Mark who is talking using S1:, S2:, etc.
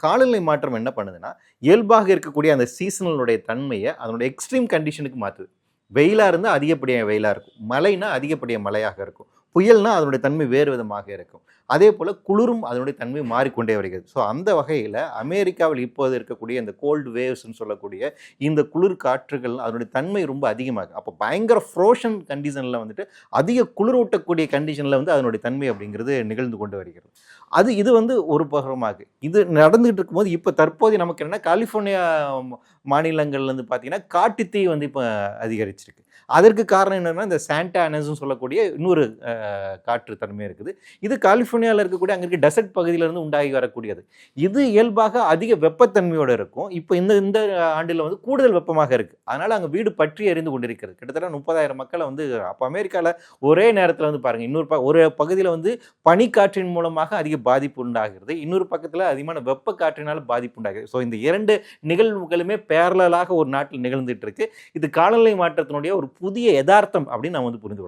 S1: காலநிலை மாற்றம் என்ன பண்ணுதுன்னா, இயல்பாக இருக்கக்கூடிய அந்த சீசனலுடைய தன்மைய அதனுடைய எக்ஸ்ட்ரீம் கண்டிஷனுக்கு மாத்துது. வெயிலா இருந்தா அதிகப்படியான வெயிலா இருக்கும். மழைனா அதிகப்படியான மழையாக இருக்கும். புயல்னா அதனுடைய தன்மை வேறு விதமாக இருக்கும். அதேபோல குளிரும் அதனுடைய தன்மை மாறிக்கொண்டே வருகிறது. ஸோ அந்த வகையில அமெரிக்காவில் இப்போது இருக்கக்கூடிய இந்த கோல்டு வேவ்ஸ்ன்னு சொல்லக்கூடிய இந்த குளிர் காற்றுகள் அதனுடைய தன்மை ரொம்ப அதிகமாகுது. அப்போ பயங்கர ஃப்ரோஷன் கண்டிஷன்ல வந்துட்டு அதிக குளிரூட்டக்கூடிய கண்டிஷன்ல வந்து அதனுடைய தன்மை அப்படிங்கிறது நிகழ்ந்து கொண்டு வருகிறது. இது வந்து ஒரு பக்கமாக இது நடந்துகிட்டு இருக்கும்போது இப்போ தற்போதைய நமக்கு என்னன்னா கலிஃபோர்னியா மாநிலங்கள்ல இருந்து பார்த்தீங்கன்னா காட்டுத்தீ வந்து இப்போ அதிகரிச்சிருக்கு. அதற்கு காரணம் என்னன்னா இந்த சாண்டா அனஸ்ன்னு சொல்லக்கூடிய இன்னொரு காற்று தன்மை இருக்குது. இது கலிஃபோர்னியாவில் இருக்கக்கூடிய அங்கே இருக்க டெசர்ட் பகுதியிலிருந்து உண்டாகி வரக்கூடியது. இது இயல்பாக அதிக வெப்பத்தன்மையோடு இருக்கும். இப்போ இந்த இந்த ஆண்டில் வந்து கூடுதல் வெப்பமாக இருக்கு. அதனால அங்கே வீடு பற்றி எரிந்து கொண்டிருக்கிறது. கிட்டத்தட்ட 30,000 மக்களை வந்து அப்போ அமெரிக்காவில் ஒரே நேரத்தில் வந்து பாருங்க ஒரு பகுதியில் வந்து பனிக்காற்றின் மூலமாக அதிக பாதிப்பு உண்டாகிறது. இன்னொரு பக்கத்தில் அதிகமான வெப்ப காற்றினால பாதிப்பு உண்டாகிறது. ஸோ இந்த 2 நிகழ்வுகளுமே பேரலாக ஒரு நாட்டில் நிகழ்ந்துட்டு இருக்கு. இது காலநிலை மாற்றத்தினுடைய ஒரு புதிய யதார்த்தம் அப்படின்னு நம்ம வந்து புரிந்து கொள்ளலாம்.